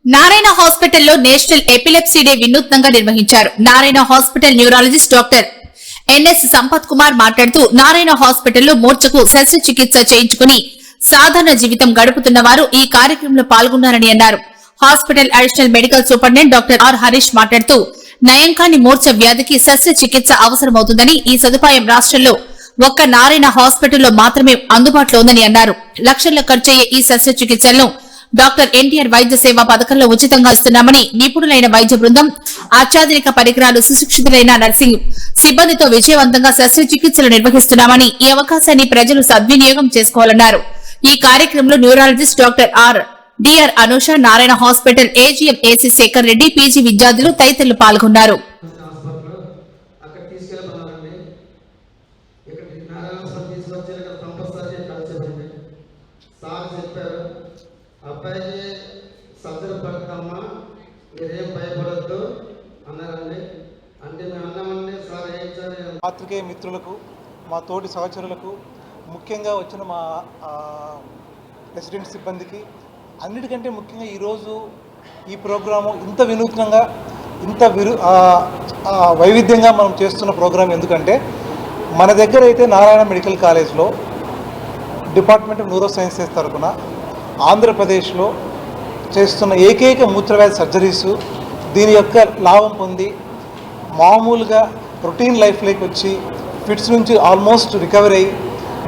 నారాయణ హాస్పిటల్లో national epilepsy day వినూత్నంగా నిర్వహించారు. Narayana hospital neurologist doctor NS Sampath Kumar మాట్లాడుతూ నారాయణ హాస్పిటల్లో మూర్ఛకు శస్త్రచికిత్స చేయించుకుని సాధారణ జీవితం గడుపుతున్న వారు ఈ కార్యక్రమంలో పాల్గొన్నారని అన్నారు. Hospital additional medical superintendent doctor R Harish మాట్లాడుతూ నయంకాని మూర్ఛ వ్యాధికి శస్త్రచికిత్స అవసరమవుతుందని, ఈ సదుపాయం రాష్ట్రంలో ఒక్క నారాయణ హాస్పిటల్లో మాత్రమే అందుబాటులో ఉందని అన్నారు. లక్షల్లో ఖర్చయ్యే ఈ శస్త్రచికిత్సలను డాక్టర్ ఎన్టీఆర్ వైద్య సేవా పథకంలో ఉచితంగా ఇస్తున్నామని, నిపుణులైన వైద్య బృందం, అత్యాధునిక పరికరాలు, సుశిక్షితులైన నర్సింగ్ సిబ్బందితో విజయవంతంగా శస్త్రచికిత్సలు నిర్వహిస్తున్నామని, ఈ అవకాశాన్ని ప్రజలు సద్వినియోగం చేసుకోవాలన్నారు. ఈ కార్యక్రమంలో neurologist doctor DR Anusha, Narayana hospital AGM AC Shekhar Reddy, PG విద్యార్థులు తదితరులు పాల్గొన్నారు. అబ్బాయికి సర్జరీ పడతామా, మీరేం భయపడద్దు అన్నారండి. అంటే మేము అన్నామండి సార్ పాత్రికేయ మిత్రులకు, మా తోటి సహచరులకు, ముఖ్యంగా వచ్చిన మా రెసిడెంట్ సిబ్బందికి, అన్నిటికంటే ముఖ్యంగా ఈరోజు ఈ ప్రోగ్రాము ఇంత వినూత్నంగా, ఇంత వైవిధ్యంగా మనం చేస్తున్న ప్రోగ్రాం ఎందుకంటే, మన దగ్గర అయితే నారాయణ మెడికల్ కాలేజ్లో డిపార్ట్మెంట్ ఆఫ్ న్యూరో సైన్సెస్ తరఫున ఆంధ్రప్రదేశ్లో చేస్తున్న ఏకైక మూత్రవ్యాధి సర్జరీసు, దీని యొక్క లాభం పొంది మామూలుగా రొటీన్ లైఫ్లోకి వచ్చి ఫిట్స్ నుంచి ఆల్మోస్ట్ రికవరీ అయ్యి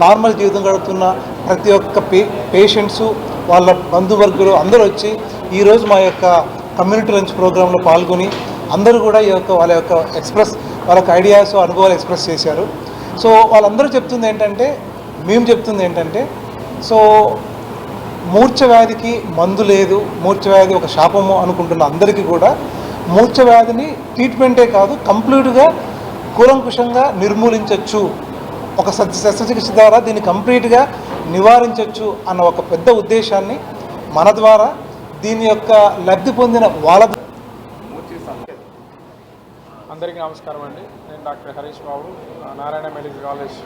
నార్మల్ జీవితం గడుపుతున్న ప్రతి ఒక్క పేషెంట్సు, వాళ్ళ బంధువర్గులు అందరూ వచ్చి ఈరోజు మా యొక్క కమ్యూనిటీ లంచ్ ప్రోగ్రాంలో పాల్గొని అందరూ కూడా ఈ యొక్క వాళ్ళ యొక్క ఐడియాస్, అనుభవాలు ఎక్స్ప్రెస్ చేశారు. సో వాళ్ళందరూ చెప్తుంది ఏంటంటే, మేము చెప్తుంది ఏంటంటే, సో మూర్ఛ వ్యాధికి మందు లేదు, మూర్ఛ వ్యాధి ఒక శాపము అనుకుంటున్న అందరికీ కూడా మూర్ఛ వ్యాధిని ట్రీట్మెంటే కాదు, కంప్లీట్గా కూలంకుషంగా నిర్మూలించవచ్చు, ఒక శస్త్రచికిత్స ద్వారా దీన్ని కంప్లీట్గా నివారించవచ్చు అన్న ఒక పెద్ద ఉద్దేశాన్ని మన ద్వారా దీని యొక్క లబ్ధి పొందిన వాళ్ళ. అందరికీ నమస్కారం అండి. నేను doctor Harish Babu, Narayana medical college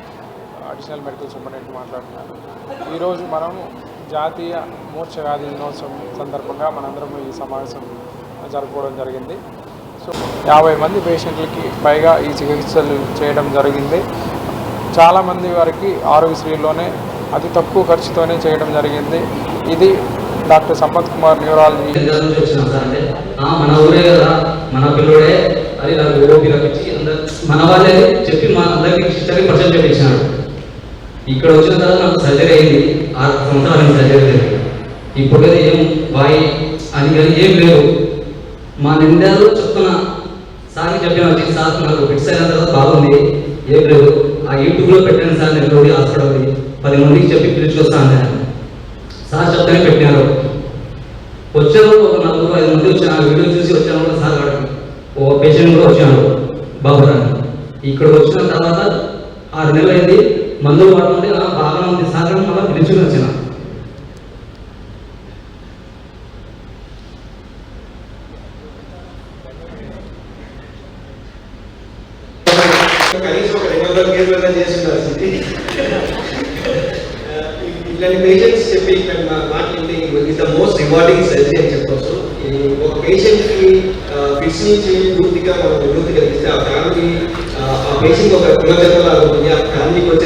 additional medical superintendent మాట్లాడుతున్నాను. ఈరోజు మనము జాతీయ మూర్ఛ వ్యాధి దినోత్సవం సందర్భంగా మనందరం ఈ సమావేశం జరుపుకోవడం జరిగింది. సో 50 మంది పేషెంట్లకి పైగా ఈ చికిత్సలు చేయడం జరిగింది. చాలామంది వారికి ఆరోగ్యశ్రీలోనే అతి తక్కువ ఖర్చుతోనే చేయడం జరిగింది. ఇది డాక్టర్ సంపత్ కుమార్ న్యూరాలజీ. మన ఊరే కదా, మన పిల్లోడే అది నాకు ఓపీ రప్పించి మన వాళ్ళే చెప్పి మా అందరికి సిస్టర్కి పరిచయం చేయించినాడు. ఇక్కడ వచ్చిన తర్వాత నాకు సర్జరీ అయింది. 6 సంవత్సరాలు సర్జరీ జరిగింది. ఇప్పుడు ఏం వాయి అని కానీ ఏం లేదు. మా నిందాలు చెప్తున్నా సార్కి చెప్పాను, సార్ నాకు ఫిక్స్ అయిన తర్వాత బాగుంది, ఏం లేదు. ఆ యూట్యూబ్లో పెట్టాను సార్, నెల్లూరు హాస్పిటల్ది 10 మందికి చెప్పి పిలుచుకొస్తా అన్నాను. సార్ చెప్తానే పెట్టినారు. వచ్చిన ఒక 4-5 మంది వచ్చాను. ఆ వీడియో చూసి వచ్చాను కూడా సార్ వాడు ఓ పేషెంట్ కూడా వచ్చాను బాబురాని. ఇక్కడ వచ్చిన తర్వాత 6 నెలలు అయింది. మందులు వాడుతుంటే బాగా ఉంది సార్, మళ్ళీ పిలుచుకుని వచ్చిన. కనీసం ఒక 200 కేసులు చేసి ఉండాల్సింది. ఇలాంటి పేషెంట్స్ చెప్పి ఇక్కడ మాట్లాడి is the most rewarding surgery అని చెప్పవచ్చు. ఒక పేషెంట్కి ఫిట్స్ నుంచి పూర్తిగా మనం విముక్తి కలిగిస్తే ఆ ఫ్యామిలీ, ఆ పేషెంట్ ఒక పునర్జన్మలాగా ఉంటుంది. ఆ ఫ్యామిలీకి వచ్చే